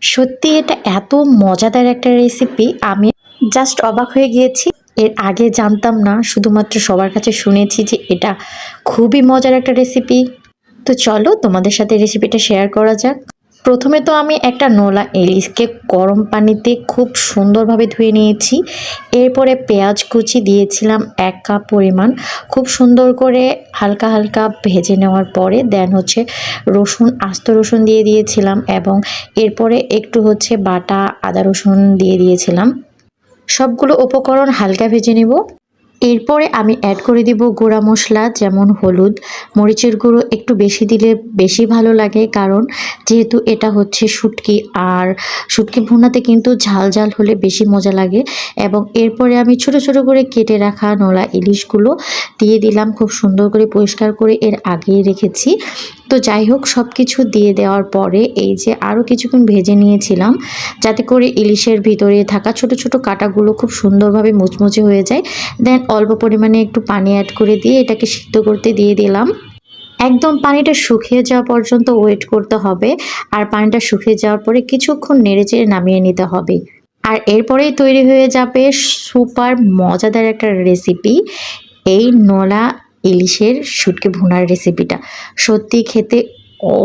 সত্যি এটা এত মজাদার একটা রেসিপি, আমি জাস্ট অবাক হয়ে গিয়েছি। এর আগে জানতাম না, শুধুমাত্র সবার কাছে শুনেছি যে এটা খুবই মজার একটা রেসিপি। তো চলো তোমাদের সাথে রেসিপিটা শেয়ার করা যাক। প্রথমে তো আমি একটা নোলা ইলিশকে গরম পানিতে খুব সুন্দরভাবে ধুয়ে নিয়েছি। এরপরে পেঁয়াজ কুচি দিয়েছিলাম 1 কাপ পরিমাণ, খুব সুন্দর করে হালকা হালকা ভেজে নেওয়ার পরে দেন হচ্ছে রসুন, আস্ত রসুন দিয়ে দিয়েছিলাম এবং এরপরে একটু হচ্ছে বাটা আদা রসুন দিয়ে দিয়েছিলাম। সবগুলো উপকরণ হালকা ভেজে নেব। এরপরে আমি অ্যাড করে দিব গুঁড়া মশলা, যেমন হলুদ, মরিচের গুঁড়ো একটু বেশি দিলে বেশি ভালো লাগে, কারণ যেহেতু এটা হচ্ছে শুটকি, আর শুটকি ভুনাতে কিন্তু ঝাল ঝাল হলে বেশি মজা লাগে। এবং এরপরে আমি ছোট ছোট করে কেটে রাখা নোলা ইলিশগুলো দিয়ে দিলাম, খুব সুন্দর করে পরিষ্কার করে এর আগেই রেখেছি। তো যাই হোক, সব কিছু দিয়ে দেওয়ার পরে এই যে আরও কিছুক্ষণ ভেজে নিয়েছিলাম, যাতে করে ইলিশের ভিতরে থাকা ছোট ছোট কাঁটাগুলো খুব সুন্দরভাবে মুচমুচে হয়ে যায়। দেন অল্প পরিমাণে একটু পানি অ্যাড করে দিয়ে এটাকে সিদ্ধ করতে দিয়ে দিলাম। একদম পানিটা শুকিয়ে যাওয়া পর্যন্ত ওয়েট করতে হবে, আর পানিটা শুকিয়ে যাওয়ার পরে কিছুক্ষণ নেড়েচেড়ে নামিয়ে নিতে হবে। আর এরপরেই তৈরি হয়ে যাবে সুপার মজাদার একটা রেসিপি, এই নোলা ইলিশের শুটকি ভুনার রেসিপিটা। সত্যি খেতে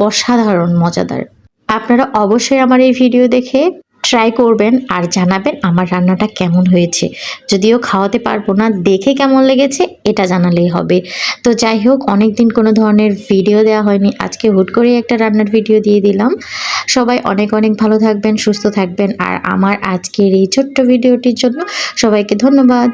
অসাধারণ মজাদার। আপনারা অবশ্যই আমার এই ভিডিও দেখে ট্রাই করবেন আর জানাবেন আমার রান্নাটা কেমন হয়েছে। যদিও খাওয়াতে পারবো না, দেখে কেমন লেগেছে এটা জানালেই হবে। তো যাই হোক, অনেকদিন কোনো ধরনের ভিডিও দেওয়া হয়নি, আজকে হুট করে একটা রান্নার ভিডিও দিয়ে দিলাম। সবাই অনেক অনেক ভালো থাকবেন, সুস্থ থাকবেন, আর আমার আজকের এই ছোট্ট ভিডিওটির জন্য সবাইকে ধন্যবাদ।